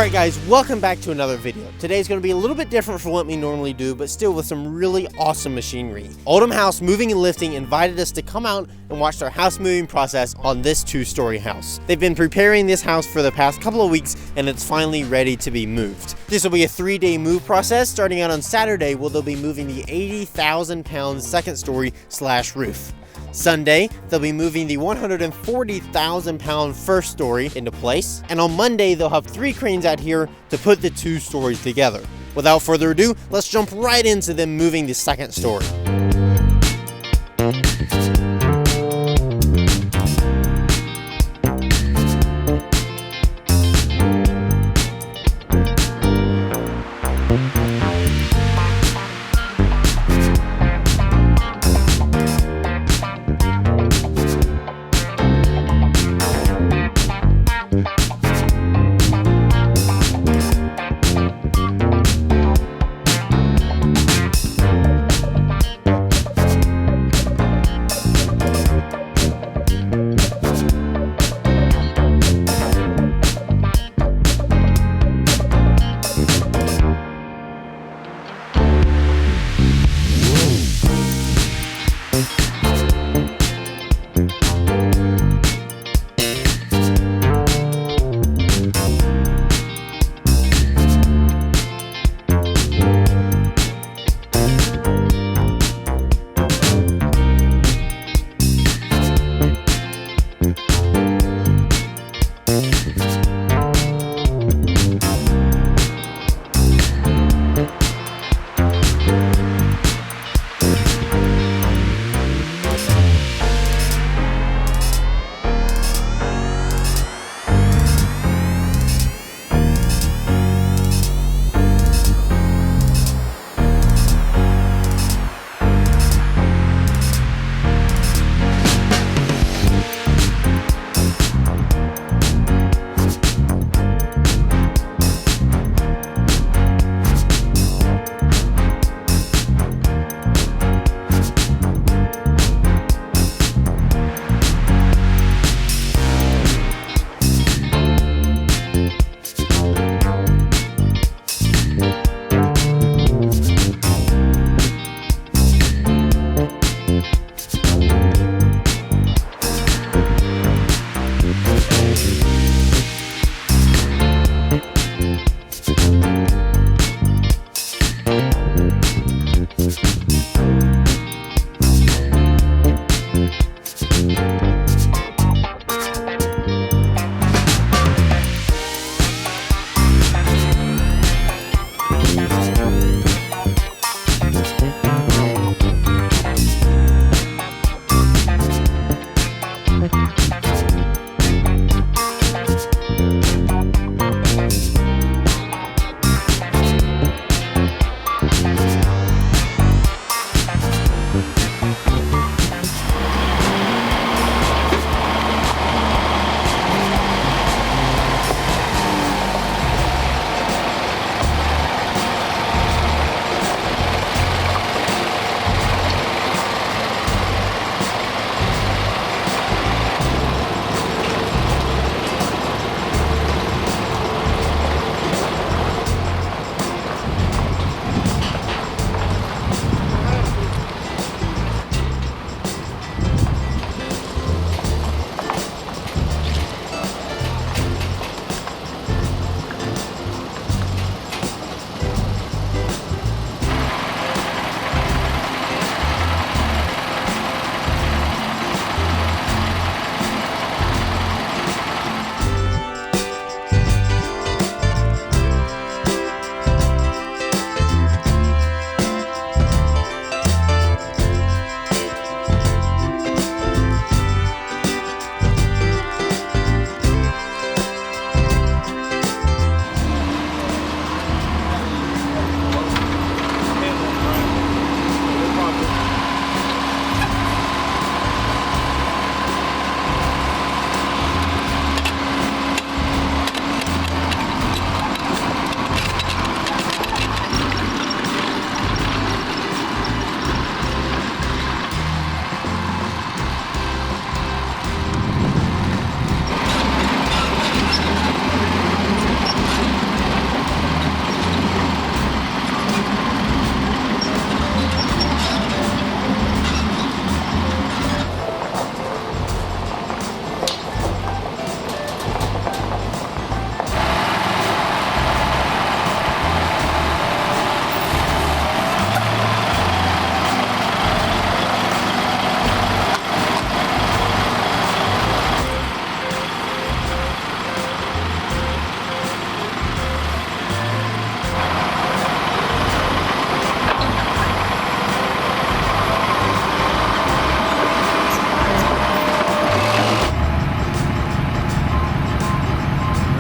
Alright guys, welcome back to another video. Today's going to be a little bit different from what we normally do, but still with some really awesome machinery. Oldham House Moving and Lifting invited us to come out and watch their house moving process on this 2-story house. They've been preparing this house for the past couple of weeks and it's finally ready to be moved. This will be a 3-day move process starting out on Saturday, where they'll be moving the 80,000 pound second story / roof. Sunday, they'll be moving the 140,000 pound first story into place, and on Monday they'll have 3 cranes out here to put the 2 stories together. Without further ado, let's jump right into them moving the second story.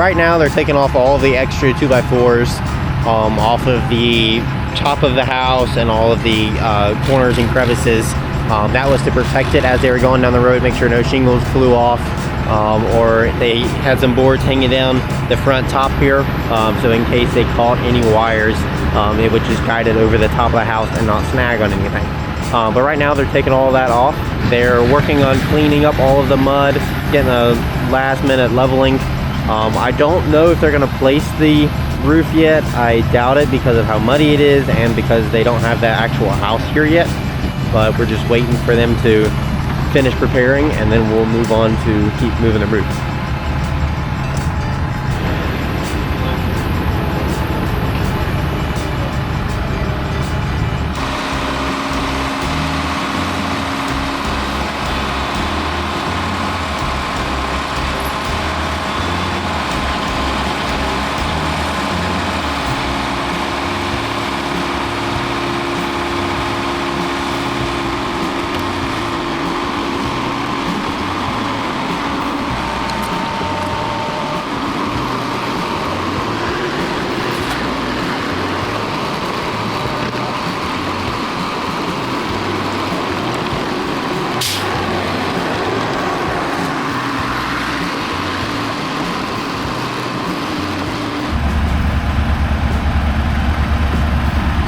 right now they're taking off all of the extra 2x4s off of the top of the house and all of the corners and crevices. That was to protect it as they were going down the road, make sure no shingles flew off, or they had some boards hanging down the front top here, so in case they caught any wires, it would just guide it over the top of the house and not snag on anything. But right now they're taking all that off. They're working on cleaning up all of the mud, getting a last minute leveling. I don't know if they're going to place the roof yet. I doubt it because of how muddy it is and because they don't have that actual house here yet. But we're just waiting for them to finish preparing, and then we'll move on to keep moving the roof.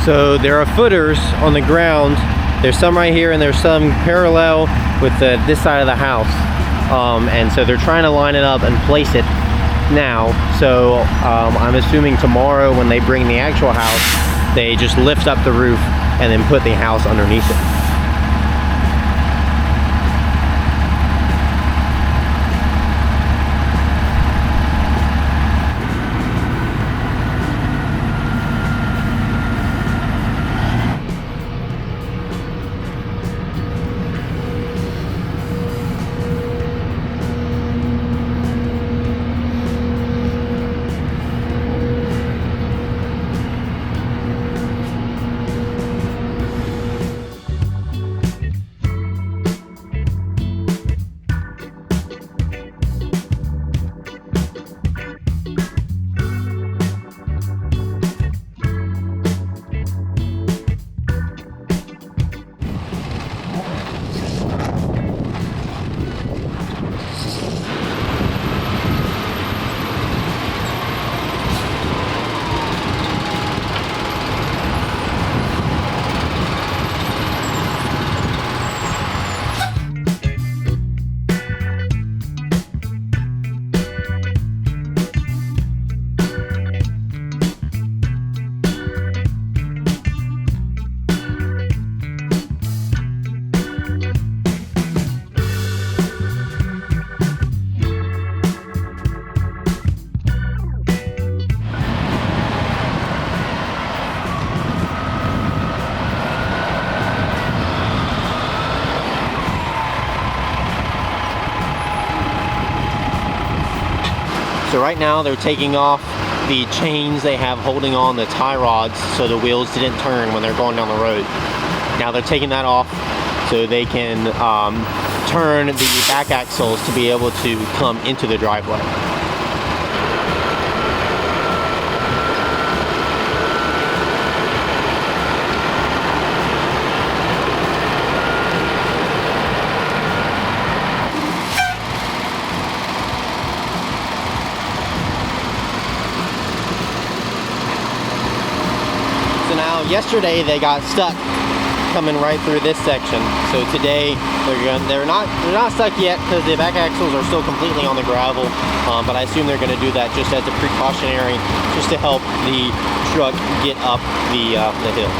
So there are footers on the ground. There's some right here and there's some parallel with this side of the house. And so they're trying to line it up and place it now. So I'm assuming tomorrow when they bring the actual house, they just lift up the roof and then put the house underneath it. So right now they're taking off the chains they have holding on the tie rods so the wheels didn't turn when they're going down the road. Now they're taking that off so they can turn the back axles to be able to come into the driveway. Yesterday they got stuck coming right through this section. So today they're not stuck yet because the back axles are still completely on the gravel. But I assume they're going to do that just as a precautionary, just to help the truck get up the hill.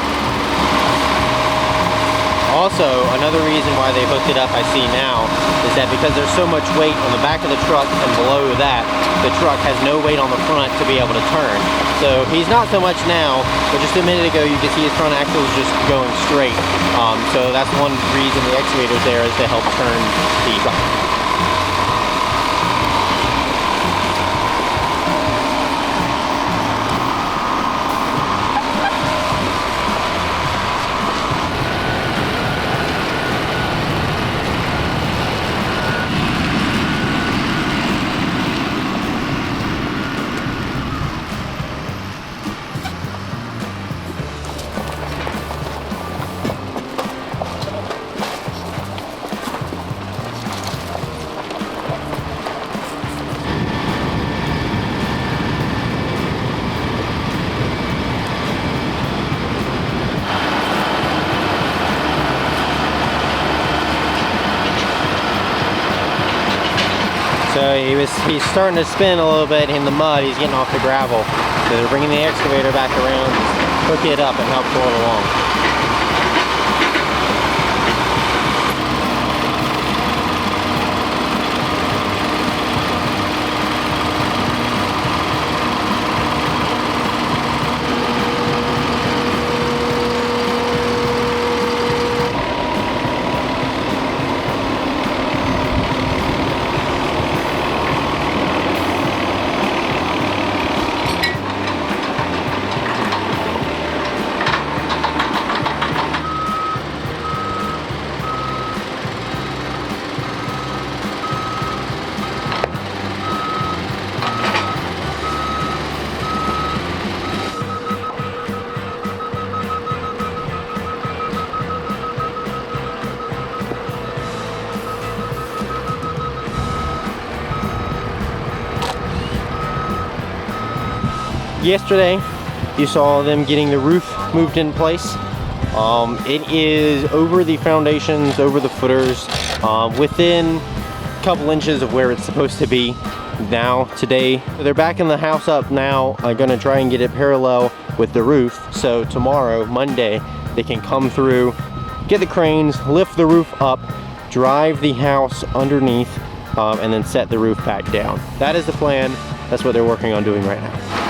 Also, another reason why they hooked it up, I see now, is that because there's so much weight on the back of the truck and below that, the truck has no weight on the front to be able to turn. So he's not so much now, but just a minute ago you can see his front axle is just going straight. So that's one reason the excavator's there, is to help turn the truck. So he's starting to spin a little bit in the mud. He's getting off the gravel. So they're bringing the excavator back around, hook it up, and help pull it along. Yesterday, you saw them getting the roof moved in place. It is over the foundations, over the footers, within a couple inches of where it's supposed to be now today. They're backing the house up now. I'm gonna try and get it parallel with the roof. So tomorrow, Monday, they can come through, get the cranes, lift the roof up, drive the house underneath, and then set the roof back down. That is the plan. That's what they're working on doing right now.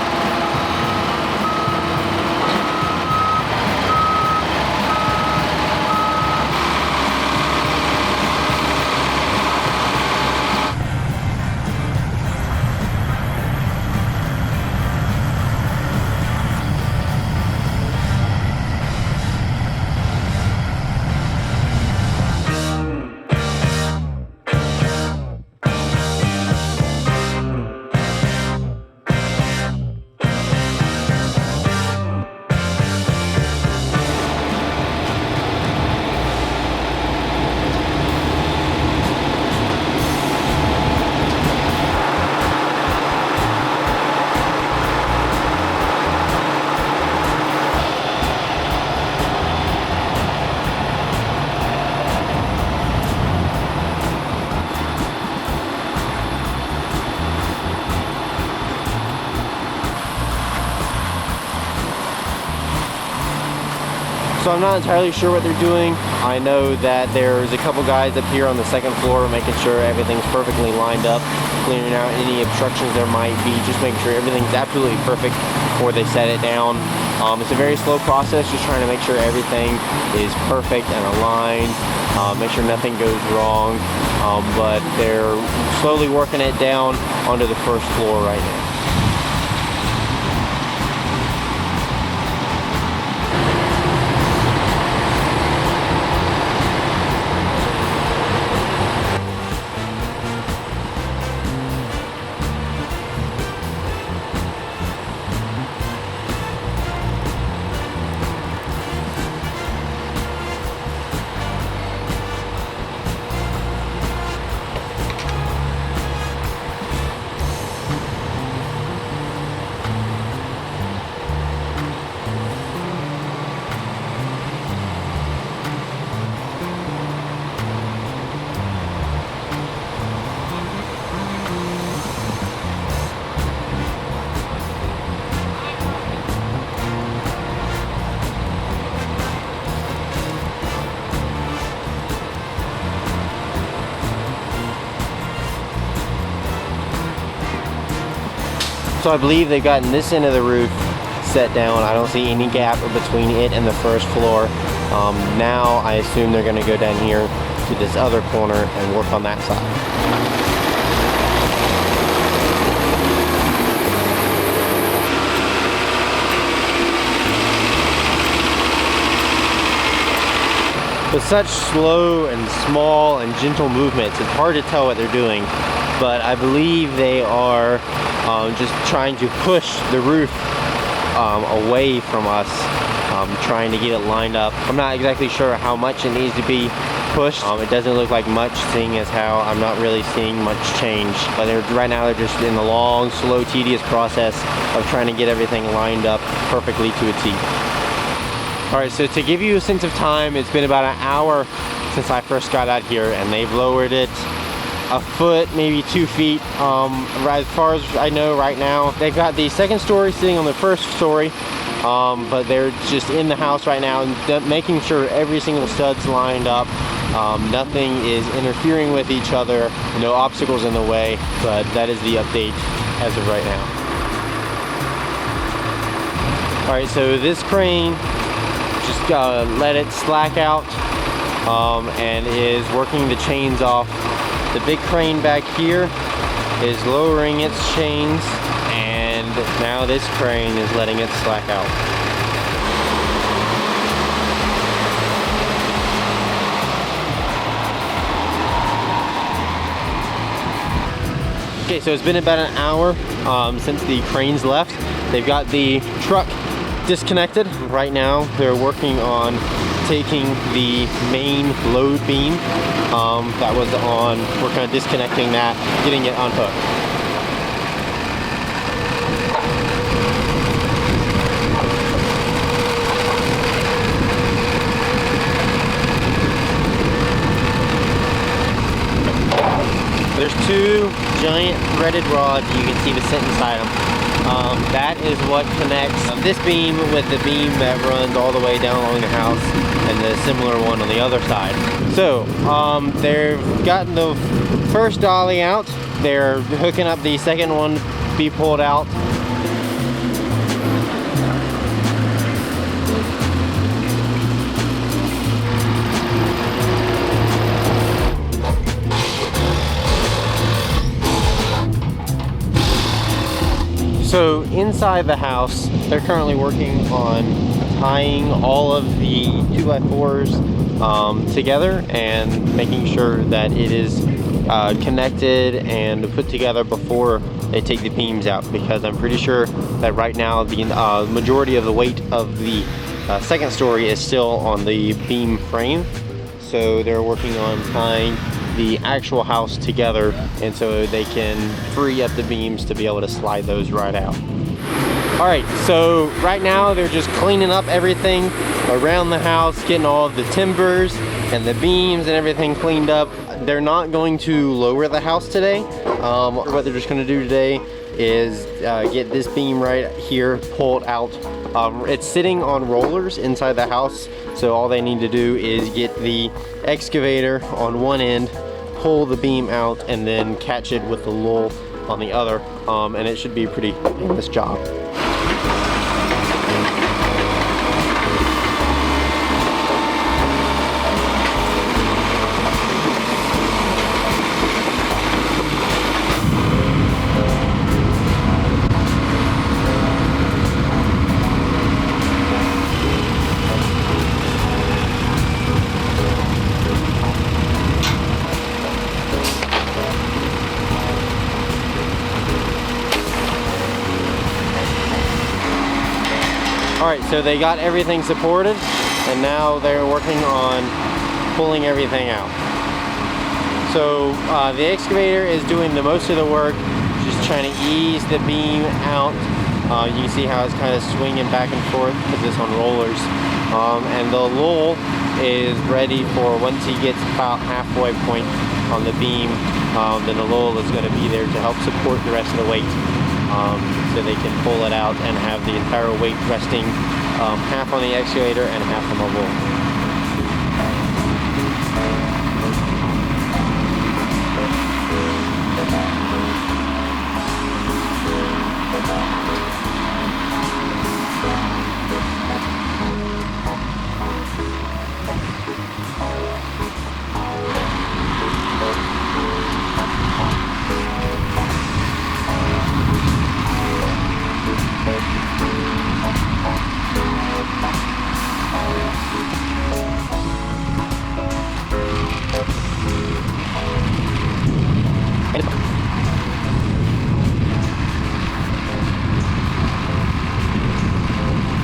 So I'm not entirely sure what they're doing. I know that there's a couple guys up here on the second floor making sure everything's perfectly lined up, clearing out any obstructions there might be, just making sure everything's absolutely perfect before they set it down. It's a very slow process, just trying to make sure everything is perfect and aligned, make sure nothing goes wrong, but they're slowly working it down onto the first floor right now. So I believe they've gotten this end of the roof set down. I don't see any gap between it and the first floor. Now I assume they're going to go down here to this other corner and work on that side. With such slow and small and gentle movements, it's hard to tell what they're doing, but I believe they are just trying to push the roof away from us, trying to get it lined up. I'm not exactly sure how much it needs to be pushed. It doesn't look like much, seeing as how I'm not really seeing much change. But right now they're just in the long, slow, tedious process of trying to get everything lined up perfectly to a T. Alright, so to give you a sense of time, it's been about an hour since I first got out here, and they've lowered it a foot, maybe 2 feet. As far as I know right now, they've got the second story sitting on the first story, but they're just in the house right now and making sure every single stud's lined up. Nothing is interfering with each other, no obstacles in the way, but that is the update as of right now. All right, so this crane just let it slack out and is working the chains off. The big crane back here is lowering its chains, and now this crane is letting it slack out. Okay, so it's been about an hour since the cranes left. They've got the truck disconnected. Right now they're working on taking the main load beam that was on. We're kind of disconnecting that, getting it unhooked. There's two giant threaded rods. You can see the sit inside them. That is what connects this beam with the beam that runs all the way down along the house and the similar one on the other side. So they've gotten the first dolly out. They're hooking up the second one to be pulled out. So inside the house, they're currently working on tying all of the 2x4s together and making sure that it is connected and put together before they take the beams out, because I'm pretty sure that right now the majority of the weight of the second story is still on the beam frame. So they're working on tying the actual house together, and so they can free up the beams to be able to slide those right out. All right, so right now they're just cleaning up everything around the house, getting all of the timbers and the beams and everything cleaned up. They're not going to lower the house today. What they're just going to do today is get this beam right here pulled out. It's sitting on rollers inside the house, so all they need to do is get the excavator on one end, pull the beam out, and then catch it with the lull on the other, and it should be a pretty painless job. Alright, so they got everything supported, and now they're working on pulling everything out. So the excavator is doing the most of the work, just trying to ease the beam out. You can see how it's kind of swinging back and forth because it's on rollers. And the lull is ready for, once he gets about halfway point on the beam, then the lull is going to be there to help support the rest of the weight. So they can pull it out and have the entire weight resting half on the excavator and half on the lull.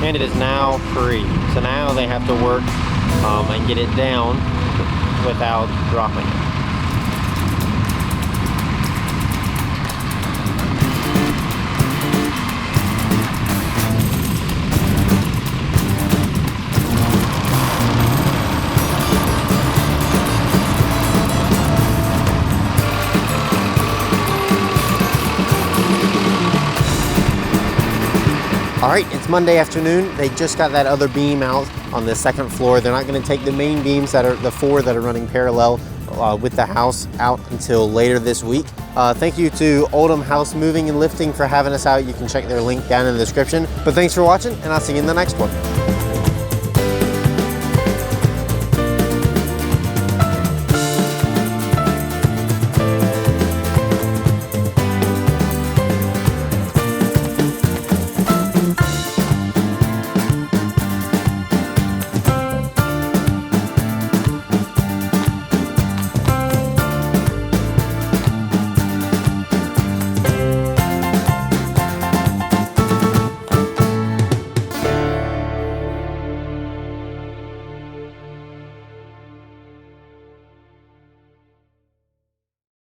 And it is now free. So now they have to work and get it down without dropping it. All right, it's Monday afternoon. They just got that other beam out on the second floor. They're not going to take the main beams that are the 4 that are running parallel with the house out until later this week. Thank you to Oldham House Moving and Lifting for having us out. You can check their link down in the description. But thanks for watching, and I'll see you in the next one.